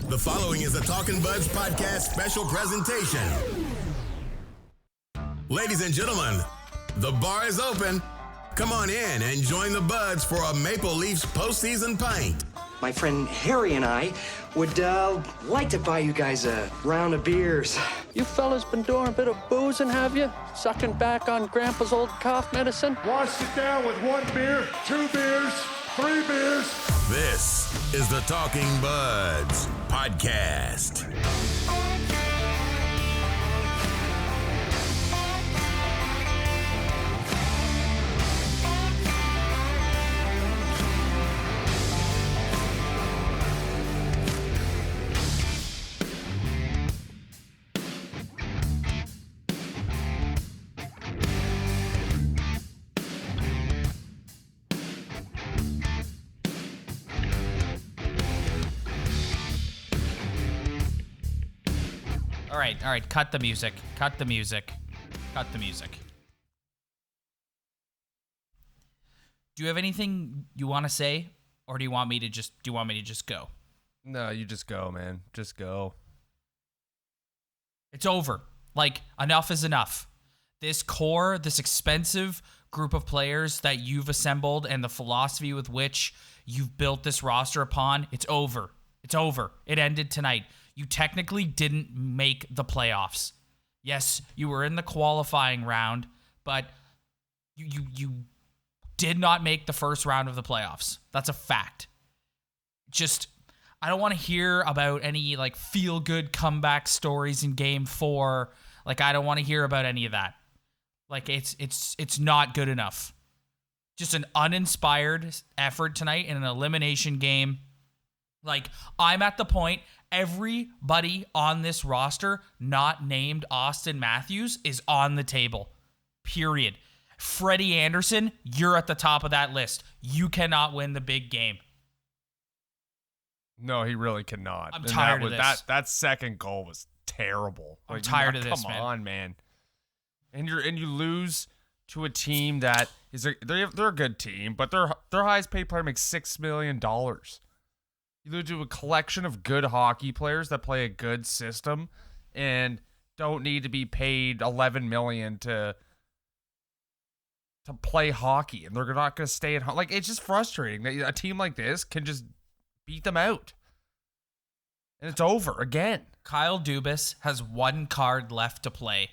The following is a Talkin' Buds podcast special presentation. Ladies and gentlemen, the bar is open. Come on in and join the Buds for a Maple Leafs postseason pint. My friend Harry and I would like to buy you guys a round of beers. You fellas been doing a bit of boozing, have you? Sucking back on Grandpa's old cough medicine? Wash it down with 1 beer, 2 beers, 3 beers. This is the Talking Buds podcast. All right, cut the music. Cut the music. Cut the music. Do you have anything you want to say, or do you want me to just go? No, you just go, man. Just go. It's over. Like, enough is enough. This core, this expensive group of players that you've assembled and the philosophy with which you've built this roster upon, it's over. It's over. It ended tonight. You technically didn't make the playoffs. Yes, you were in the qualifying round, but you did not make the first round of the playoffs. That's a fact. Just, I don't want to hear about any like feel-good comeback stories in Game 4. Like, I don't want to hear about any of that. Like, it's not good enough. Just an uninspired effort tonight in an elimination game. Like, I'm at the point, everybody on this roster not named Austin Matthews is on the table. Period. Freddie Anderson, you're at the top of that list. You cannot win the big game. No, he really cannot. I'm tired of this. That second goal was terrible. I'm tired of this, man. Come on, man. And you lose to a team that is they're a good team, but their highest paid player makes $6 million. You lose to a collection of good hockey players that play a good system and don't need to be paid $11 million to play hockey, and they're not going to stay at home. Like, it's just frustrating that a team like this can just beat them out, and it's over again. Kyle Dubas has one card left to play,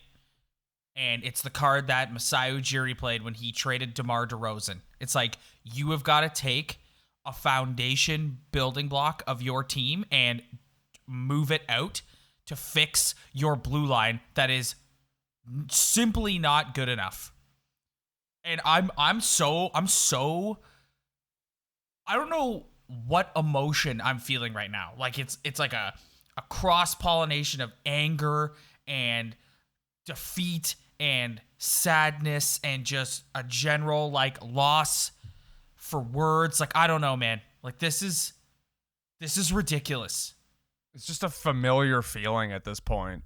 and it's the card that Masai Ujiri played when he traded DeMar DeRozan. It's like, you have got to take a foundation building block of your team and move it out to fix your blue line that is simply not good enough. And I'm so I don't know what emotion I'm feeling right now. Like, it's like a cross-pollination of anger and defeat and sadness and just a general like loss for words. Like, I don't know, man. Like, this is ridiculous. It's just a familiar feeling at this point.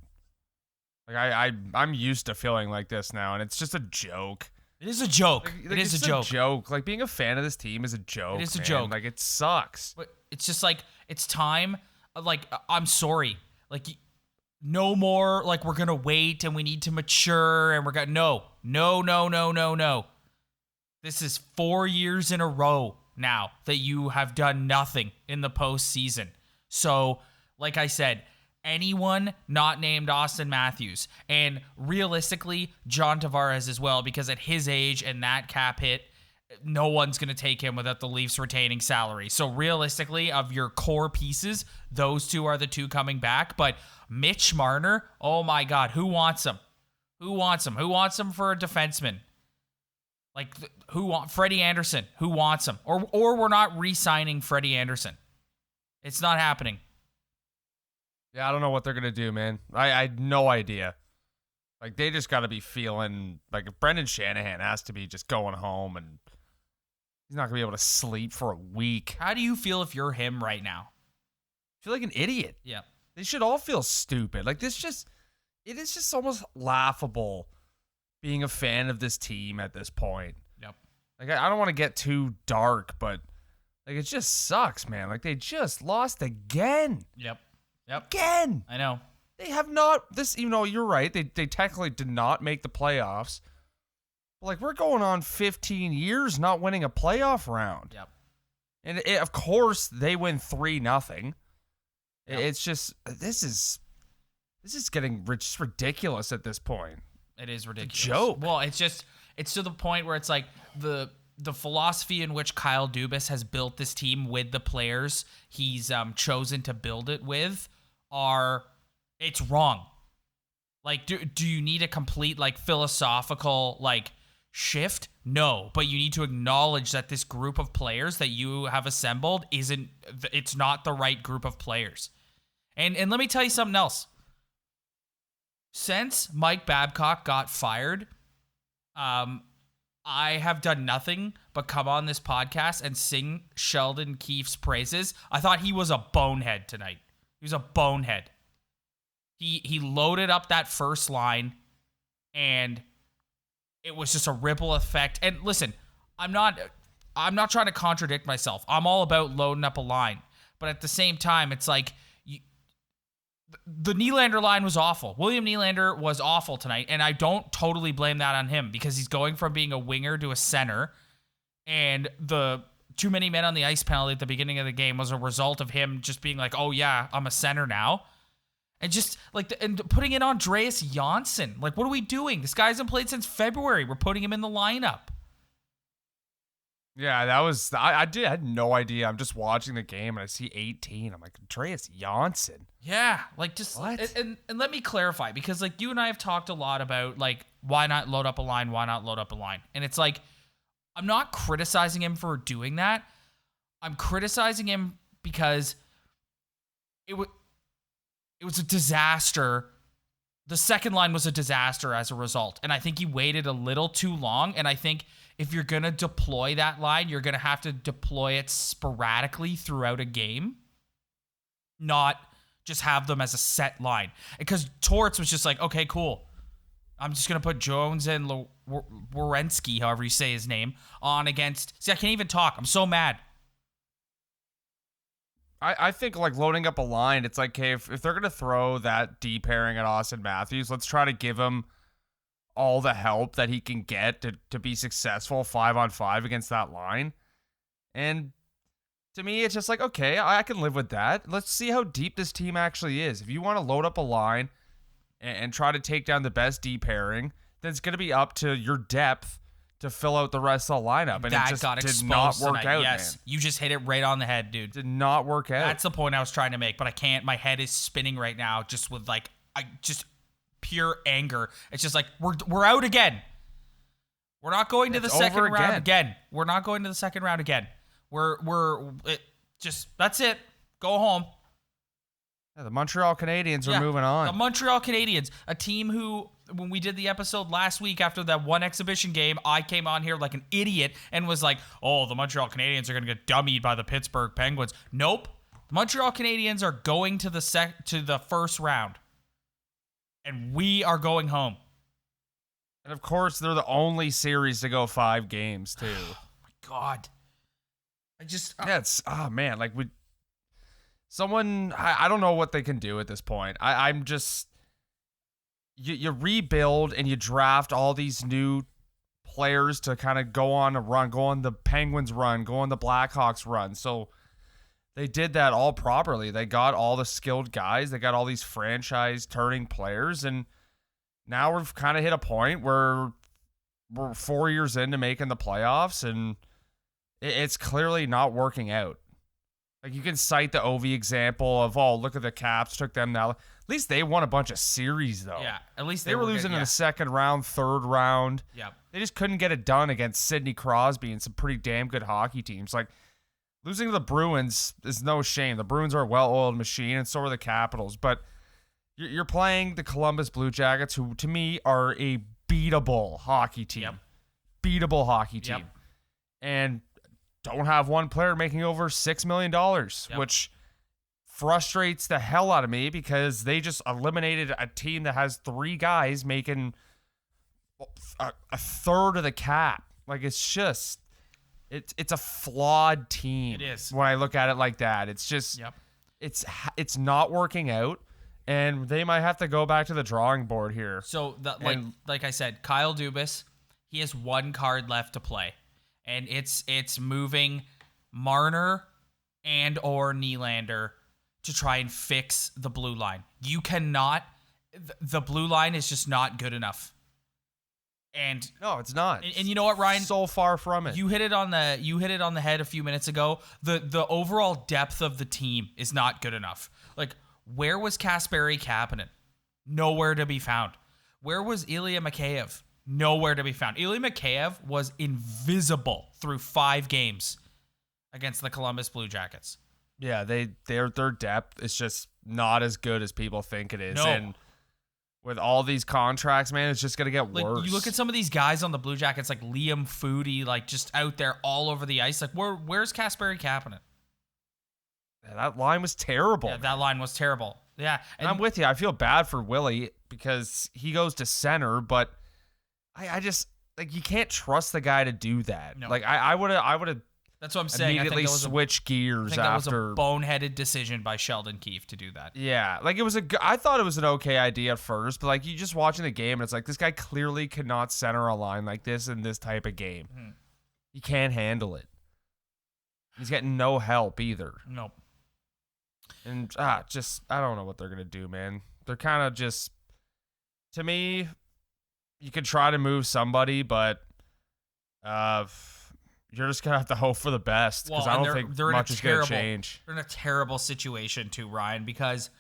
Like, I'm used to feeling like this now, and it's just a joke. It is a joke. Like, it is a joke. Like, being a fan of this team is a joke. It is a man. joke. Like, it sucks. But it's just like, it's time. Like, I'm sorry. Like, no more, like, we're going to wait and we need to mature and we're going to, no. This is 4 years in a row now that you have done nothing in the postseason. So, like I said, anyone not named Austin Matthews, and realistically, John Tavares as well, because at his age and that cap hit, no one's going to take him without the Leafs retaining salary. So realistically, of your core pieces, those two are the two coming back. But Mitch Marner, oh my God, who wants him? Who wants him? Who wants him for a defenseman? Like, Freddie Anderson? Who wants him? Or we're not re-signing Freddie Anderson. It's not happening. Yeah, I don't know what they're going to do, man. I had no idea. Like, they just got to be feeling like if Brendan Shanahan has to be just going home, and he's not going to be able to sleep for a week. How do you feel if you're him right now? I feel like an idiot. Yeah. They should all feel stupid. Like, it is just almost laughable being a fan of this team at this point. Yep. Like, I don't want to get too dark, but like, it just sucks, man. Like, they just lost again. Yep. Yep. Again. I know. They have not, you're right. They technically did not make the playoffs. Like, we're going on 15 years not winning a playoff round. Yep. And of course, they win 3-0. Yep. It's just, this is getting just ridiculous at this point. It is ridiculous. It's a joke. Well, it's to the point where it's like the philosophy in which Kyle Dubas has built this team with the players he's chosen to build it with it's wrong. Like, do you need a complete like philosophical like shift? No, but you need to acknowledge that this group of players that you have assembled it's not the right group of players. And let me tell you something else. Since Mike Babcock got fired, I have done nothing but come on this podcast and sing Sheldon Keefe's praises. I thought he was a bonehead tonight. He was a bonehead. He loaded up that first line, and it was just a ripple effect. And listen, I'm not trying to contradict myself. I'm all about loading up a line, but at the same time, it's like the Nylander line was awful. William Nylander was awful tonight, and I don't totally blame that on him because he's going from being a winger to a center, and the too many men on the ice penalty at the beginning of the game was a result of him just being like, oh yeah, I'm a center now. And just like, and putting in Andreas Janssen. Like, what are we doing? This guy hasn't played since February. We're putting him in the lineup. Yeah, that was, I had no idea. I'm just watching the game and I see 18. I'm like, Andreas Janssen. Yeah, like just, what? And let me clarify, because like you and I have talked a lot about like, why not load up a line? Why not load up a line? And it's like, I'm not criticizing him for doing that. I'm criticizing him because it was a disaster. The second line was a disaster as a result. And I think he waited a little too long. And I think if you're going to deploy that line, you're going to have to deploy it sporadically throughout a game, not just have them as a set line. Because Torts was just like, okay, cool. I'm just going to put Jones and Werenski, however you say his name, on against... See, I can't even talk. I'm so mad. I think like loading up a line, it's like, okay, if they're going to throw that D pairing at Austin Matthews, let's try to give him all the help that he can get to be successful 5-on-5 against that line. And to me, it's just like, okay, I can live with that. Let's see how deep this team actually is. If you want to load up a line and try to take down the best D pairing, then it's going to be up to your depth to fill out the rest of the lineup. And that it just got did exposed not work tonight. out, Yes, man. you just hit it right on the head, dude. Did not work out. That's the point I was trying to make, but I can't. My head is spinning right now just with like just pure anger. It's just like we're out again. We're not going to the second round again. We're not going to the second round again. That's it. Go home. Yeah, the Montreal Canadiens are moving on. The Montreal Canadiens, a team who, when we did the episode last week after that one exhibition game, I came on here like an idiot and was like, oh, the Montreal Canadiens are going to get dummied by the Pittsburgh Penguins. Nope. The Montreal Canadiens are going to the first round. And we are going home. And of course, they're the only series to go 5 games, too. Oh, my God. Oh, man. Like, I don't know what they can do at this point. I'm just... You rebuild and you draft all these new players to kind of go on a run, go on the Penguins run, go on the Blackhawks run. So they did that all properly. They got all the skilled guys. They got all these franchise-turning players. And now we've kind of hit a point where we're 4 years into making the playoffs, and it's clearly not working out. Like, you can cite the Ovi example of, oh, look at the Caps, took them now. At least they won a bunch of series, though. Yeah, at least they were losing in the second round, third round. Yeah. They just couldn't get it done against Sidney Crosby and some pretty damn good hockey teams. Like, losing to the Bruins is no shame. The Bruins are a well-oiled machine, and so are the Capitals. But you're playing the Columbus Blue Jackets, who, to me, are a beatable hockey team. Yep. Beatable hockey team. Yep. And don't have one player making over $6 million, which frustrates the hell out of me because they just eliminated a team that has 3 guys making a third of the cap. Like, it's just, it's a flawed team. It is. When I look at it like that, it's just, It's not working out, and they might have to go back to the drawing board here. So, like I said, Kyle Dubas, he has one card left to play, and it's moving Marner and or Nylander to try and fix the blue line. You cannot. The blue line is just not good enough. And no, it's not. And you know what, Ryan? So far from it. You hit it on the head a few minutes ago. The overall depth of the team is not good enough. Like, where was Kasperi Kapanen? Nowhere to be found. Where was Ilya Mikheyev? Nowhere to be found. Ilya Mikheyev was invisible through 5 games against the Columbus Blue Jackets. Yeah, their depth is just not as good as people think it is. No. And with all these contracts, man, it's just going to get like, worse. You look at some of these guys on the Blue Jackets, like Liam Foudy, like just out there all over the ice. Like, where's Kasperi Kapanen? Yeah, that line was terrible. Yeah, that line was terrible. Yeah. And I'm with you. I feel bad for Willie because he goes to center, but I just, like, you can't trust the guy to do that. No. Like, I would have That's what I'm saying. immediately switch gears after. That was a boneheaded decision by Sheldon Keefe to do that. Yeah, like I thought it was an okay idea at first, but like you just watching the game and it's like this guy clearly cannot center a line like this in this type of game. Mm-hmm. He can't handle it. He's getting no help either. Nope. And just I don't know what they're gonna do, man. They're kind of just, to me, you could try to move somebody, but you're just gonna have to hope for the best because I don't think much is gonna change. They're in a terrible situation too, Ryan, because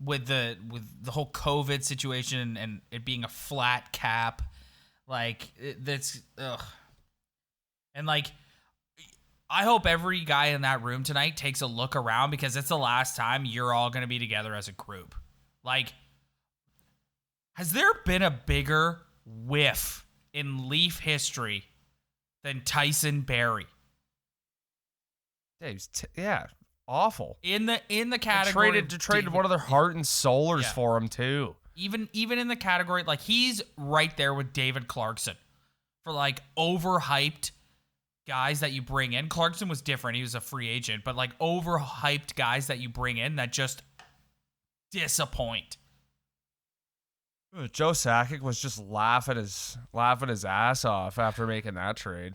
with the whole COVID situation and it being a flat cap, like that's ugh. And like, I hope every guy in that room tonight takes a look around because it's the last time you're all gonna be together as a group. Like, has there been a bigger whiff in Leaf history than Tyson Barrie? Yeah, awful. In the category, traded one of their heart and soulers for him too. Even in the category, like, he's right there with David Clarkson for like overhyped guys that you bring in. Clarkson was different; he was a free agent, but like overhyped guys that you bring in that just disappoint. Joe Sakic was just laughing his ass off after making that trade.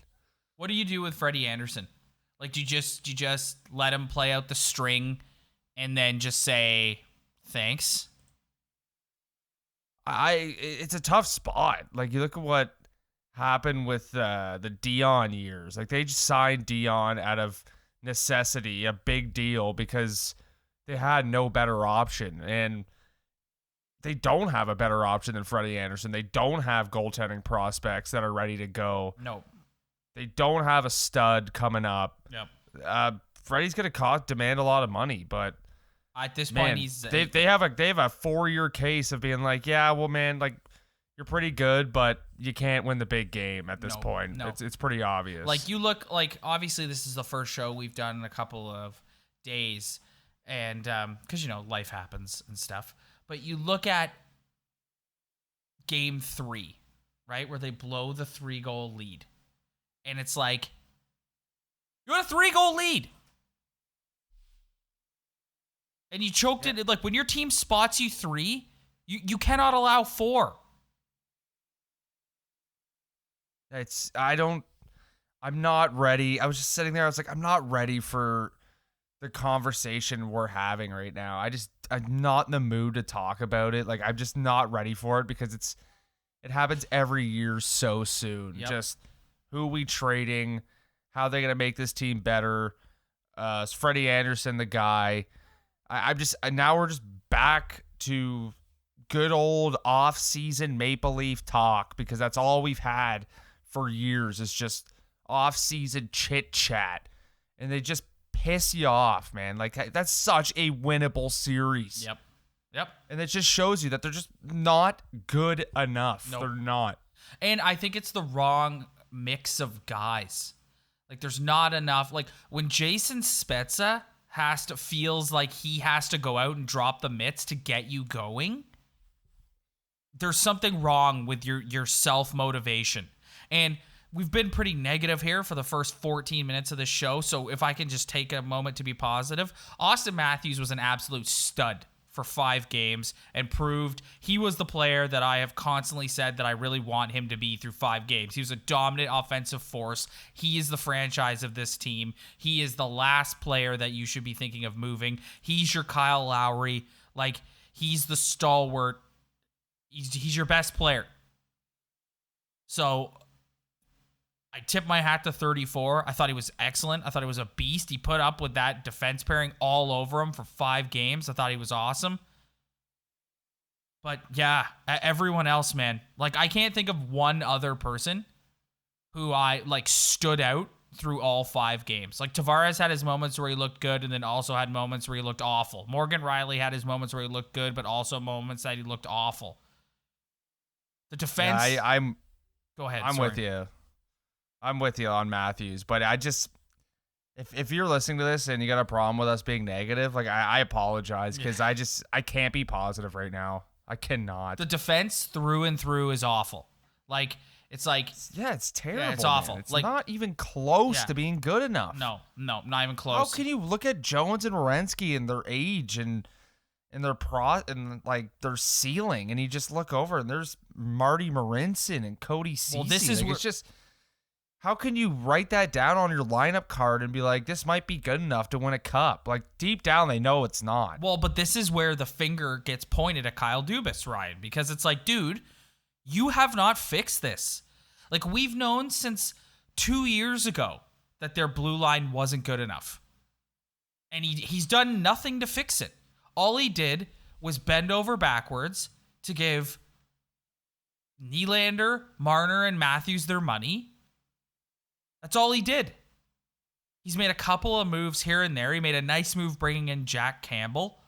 What do you do with Freddie Anderson? Like, do you just let him play out the string and then just say thanks? It's a tough spot. Like, you look at what happened with the Dion years. Like, they just signed Dion out of necessity, a big deal, because they had no better option. And they don't have a better option than Freddie Anderson. They don't have goaltending prospects that are ready to go. No. They don't have a stud coming up. Yep. Freddie's going to demand a lot of money, but at this point, they have a 4-year case of being like, yeah, well, man, like, you're pretty good, but you can't win the big game at this point. No. It's pretty obvious. Like, you look like, obviously this is the first show we've done in a couple of days, and because life happens and stuff. But you look at game 3, right, where they blow the 3-goal lead. And it's like, you had a 3-goal lead. And you choked it. Like, when your team spots you 3, you cannot allow 4. I'm not ready. I was just sitting there. I was like, I'm not ready for the conversation we're having right now. I'm not in the mood to talk about it. Like, I'm just not ready for it because it happens every year so soon. Yep. Just who we trading, how they going to make this team better. Is Freddie Anderson the guy? Now we're just back to good old off-season Maple Leaf talk because that's all we've had for years is just off-season chit-chat. And they just piss you off, man. Like, that's such a winnable series. Yep. And it just shows you that they're just not good enough. Nope. They're not. And I think it's the wrong mix of guys. Like, there's not enough. Like, when Jason Spezza feels like he has to go out and drop the mitts to get you going, there's something wrong with your self-motivation. And we've been pretty negative here for the first 14 minutes of the show. So if I can just take a moment to be positive, Austin Matthews was an absolute stud for 5 games and proved he was the player that I have constantly said that I really want him to be through 5 games. He was a dominant offensive force. He is the franchise of this team. He is the last player that you should be thinking of moving. He's your Kyle Lowry. Like, he's the stalwart. He's your best player. So I tip my hat to 34. I thought he was excellent. I thought he was a beast. He put up with that defense pairing all over him for 5 games. I thought he was awesome. But yeah, everyone else, man. Like, I can't think of one other person who I like stood out through all 5 games. Like, Tavares had his moments where he looked good and then also had moments where he looked awful. Morgan Riley had his moments where he looked good, but also moments that he looked awful. The defense. Yeah, Go ahead. I'm with you. I'm with you on Matthews, but I just, if you're listening to this and you got a problem with us being negative, like, I apologize, because I can't be positive right now. I cannot. The defense through and through is awful. Like, it's like, yeah, it's terrible. Yeah, it's awful. Man. It's like, not even close to being good enough. No, not even close. How can you look at Jones and Werenski and their age and their their ceiling, and you just look over and there's Marty Marinson and Cody Ceci. Well, this is like, it's just, how can you write that down on your lineup card and be like, this might be good enough to win a cup? Like, deep down, they know it's not. Well, but this is where the finger gets pointed at Kyle Dubas, Ryan, because it's like, dude, you have not fixed this. Like, we've known since 2 years ago that their blue line wasn't good enough. And he's done nothing to fix it. All he did was bend over backwards to give Nylander, Marner, and Matthews their money. That's all he did. He's made a couple of moves here and there. He made a nice move bringing in Jack Campbell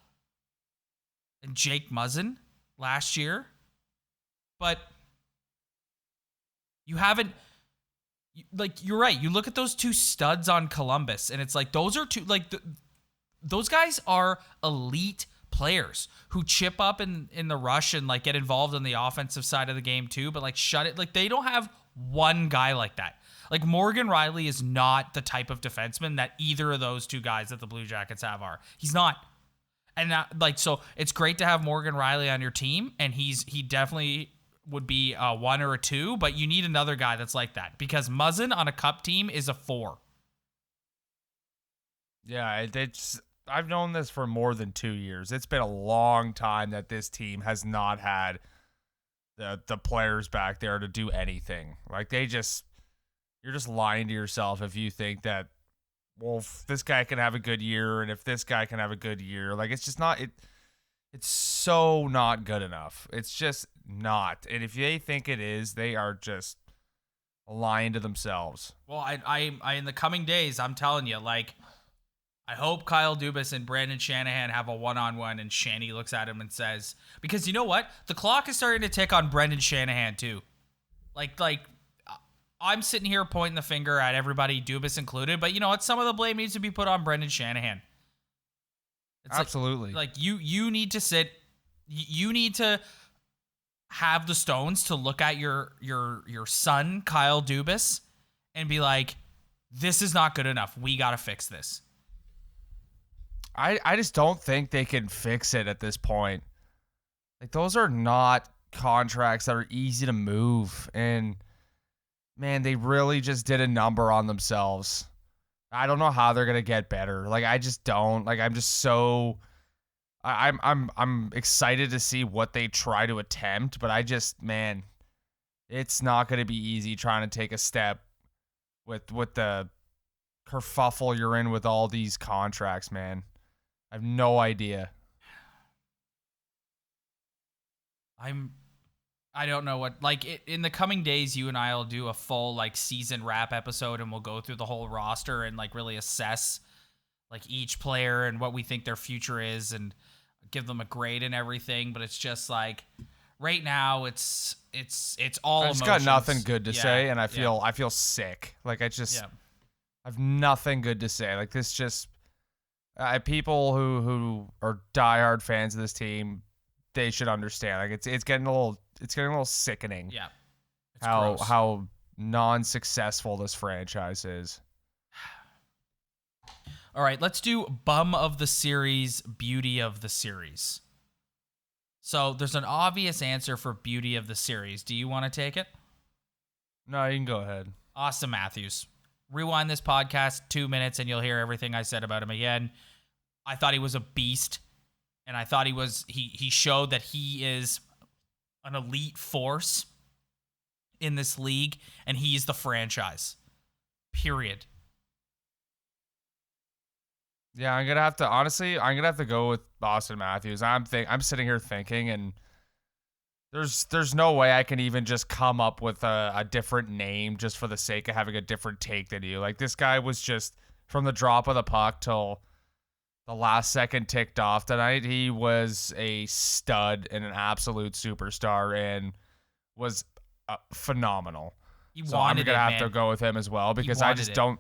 and Jake Muzzin last year. But you haven't, like, you're right. You look at those 2 studs on Columbus, and it's like, those are two, like, those guys are elite players who chip up in the rush and, like, get involved in the offensive side of the game too, but, like, shut it. Like, they don't have one guy like that. Like, Morgan Riley is not the type of defenseman that either of those 2 guys that the Blue Jackets have are. He's not. And so it's great to have Morgan Riley on your team, and he definitely would be a 1 or a 2, but you need another guy that's like that, because Muzzin on a cup team is a 4. Yeah, I've known this for more than 2 years. It's been a long time that this team has not had the players back there to do anything. Like, you're just lying to yourself if you think that, well, if this guy can have a good year and if this guy can have a good year. Like, it's just not, it's so not good enough. It's just not. And if they think it is, they are just lying to themselves. Well, I in the coming days, I'm telling you, like, I hope Kyle Dubas and Brandon Shanahan have a one-on-one, and Shanny looks at him and says, because you know what? The clock is starting to tick on Brendan Shanahan too. Like, I'm sitting here pointing the finger at everybody, Dubas included, but you know what? Some of the blame needs to be put on Brendan Shanahan. It's absolutely. Like you need to sit. You need to have the stones to look at your son, Kyle Dubas, and be like, this is not good enough. We got to fix this. I just don't think they can fix it at this point. Like, those are not contracts that are easy to move. And, man, they really just did a number on themselves. I don't know how they're going to get better. Like, I just don't. Like, I'm just so... I'm excited to see what they try to attempt, but I just, man, it's not going to be easy trying to take a step with the kerfuffle you're in with all these contracts, man. I have no idea. I don't know what, like, in the coming days, you and I will do a full, like, season wrap episode, and we'll go through the whole roster and, like, really assess, like, each player and what we think their future is and give them a grade and everything. But it's just like, right now it's all I just emotions. got nothing good to say, and I feel sick. Like, I have nothing good to say. Like, this just people who are diehard fans of this team, they should understand. Like, it's getting a little sickening. Yeah. It's how gross. how non-successful this franchise is. All right, let's do bum of the series, beauty of the series. So there's an obvious answer for beauty of the series. Do you want to take it? No, you can go ahead. Austin Matthews. Rewind this podcast 2 minutes and you'll hear everything I said about him again. I thought he was a beast, and I thought he showed that he is an elite force in this league, and he's the franchise. Period. Yeah, I'm gonna have to go with Austin Matthews. I'm sitting here thinking, and there's no way I can even just come up with a different name just for the sake of having a different take than you. Like, this guy was just, from the drop of the puck till the last second ticked off tonight, he was a stud and an absolute superstar and was phenomenal. So I'm gonna have to go with him as well, because I just don't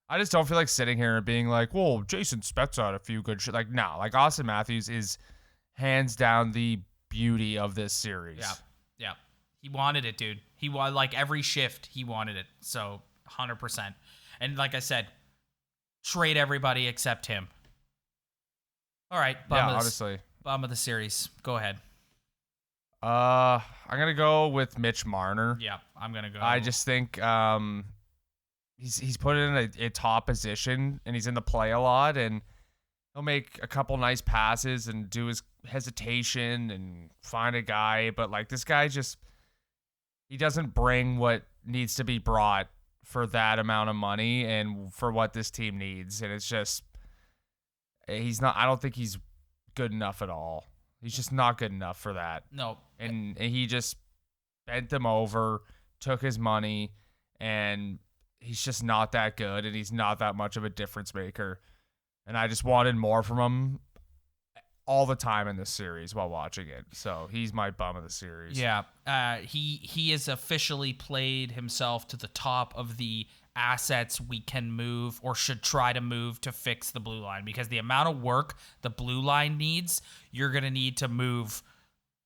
feel like sitting here and being like, well, Jason Spezza had a few good shit. Like, no, like, Austin Matthews is hands down the beauty of this series. Yeah. He wanted it, dude. He wanted, like, every shift, he wanted it. So 100%. And like I said, trade everybody except him. All right. Honestly. Bum of the series. Go ahead. I'm gonna go with Mitch Marner. Yeah, I'm gonna go. I just think he's put in a top position, and he's in the play a lot, and he'll make a couple nice passes and do his hesitation and find a guy. But, like, this guy he doesn't bring what needs to be brought for that amount of money and for what this team needs. And it's just, I don't think he's good enough at all. He's just not good enough for that. No. And he just bent them over, took his money, and he's just not that good, and he's not that much of a difference maker. And I just wanted more from him all the time in this series while watching it. So he's my bum of the series. Yeah. He has officially played himself to the top of the assets we can move or should try to move to fix the blue line, because the amount of work the blue line needs, you're going to need to move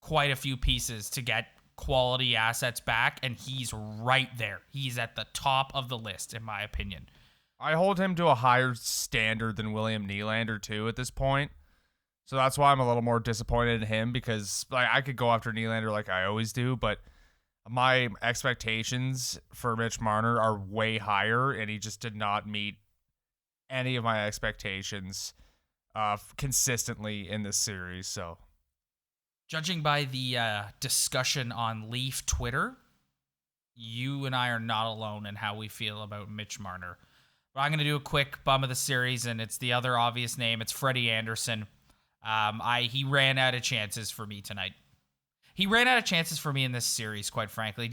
quite a few pieces to get quality assets back, and he's right there. He's at the top of the list, in my opinion. I hold him to a higher standard than William Nylander, too, at this point. So that's why I'm a little more disappointed in him, because, like, I could go after Nylander like I always do, but my expectations for Mitch Marner are way higher, and he just did not meet any of my expectations consistently in this series. So, judging by the discussion on Leaf Twitter, you and I are not alone in how we feel about Mitch Marner. But I'm going to do a quick bum of the series, and it's the other obvious name. It's Freddie Anderson. He ran out of chances for me tonight. He ran out of chances for me in this series, quite frankly.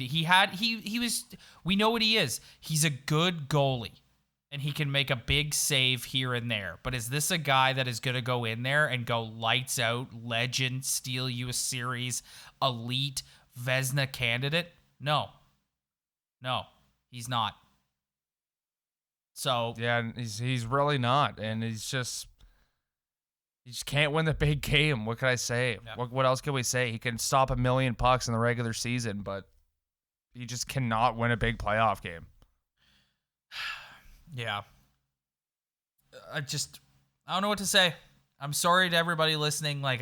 We know what he is. He's a good goalie, and he can make a big save here and there. But is this a guy that is going to go in there and go lights out, legend, steal you a series, elite, Vezina candidate? No, he's not. So yeah, he's really not, and he just can't win the big game. What can I say? Yep. What else can we say? He can stop 1 million pucks in the regular season, but he just cannot win a big playoff game. Yeah. I don't know what to say. I'm sorry to everybody listening. Like,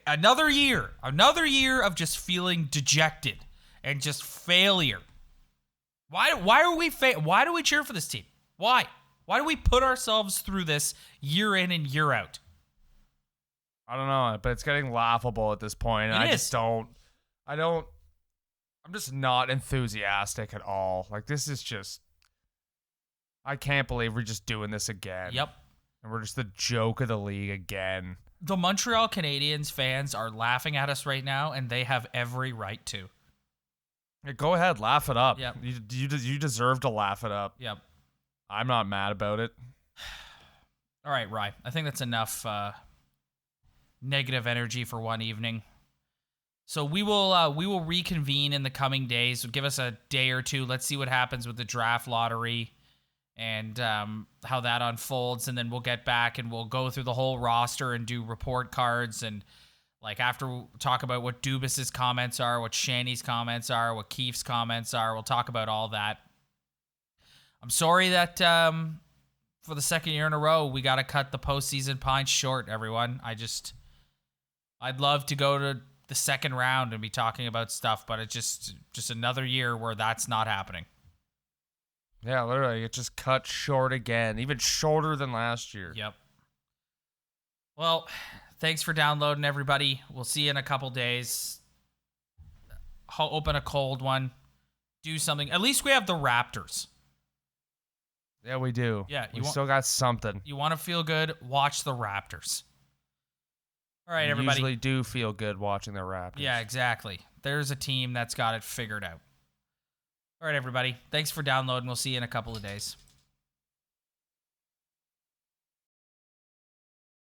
another year of just feeling dejected and just failure. Why do we cheer for this team? Why do we put ourselves through this year in and year out? I don't know, but it's getting laughable at this point. And I'm just not enthusiastic at all. Like, this is just, I can't believe we're just doing this again. Yep. And we're just the joke of the league again. The Montreal Canadiens fans are laughing at us right now, and they have every right to. Yeah, go ahead, laugh it up. Yep. You deserve to laugh it up. Yep. I'm not mad about it. All right, Rye. I think that's enough negative energy for one evening. So we will reconvene in the coming days. So give us a day or two. Let's see what happens with the draft lottery and how that unfolds, and then we'll get back and we'll go through the whole roster and do report cards and Like, after we talk about what Dubas's comments are, what Shanny's comments are, what Keefe's comments are, we'll talk about all that. I'm sorry that for the second year in a row, we got to cut the postseason Pint short, everyone. I'd love to go to the second round and be talking about stuff, but it's just another year where that's not happening. Yeah, literally, it just cut short again, even shorter than last year. Yep. Well, thanks for downloading, everybody. We'll see you in a couple days. Open a cold one. Do something. At least we have the Raptors. Yeah, we do. Yeah, we still got something. You want to feel good? Watch the Raptors. All right, everybody. Usually do feel good watching the Raptors. Yeah, exactly. There's a team that's got it figured out. All right, everybody. Thanks for downloading. We'll see you in a couple of days.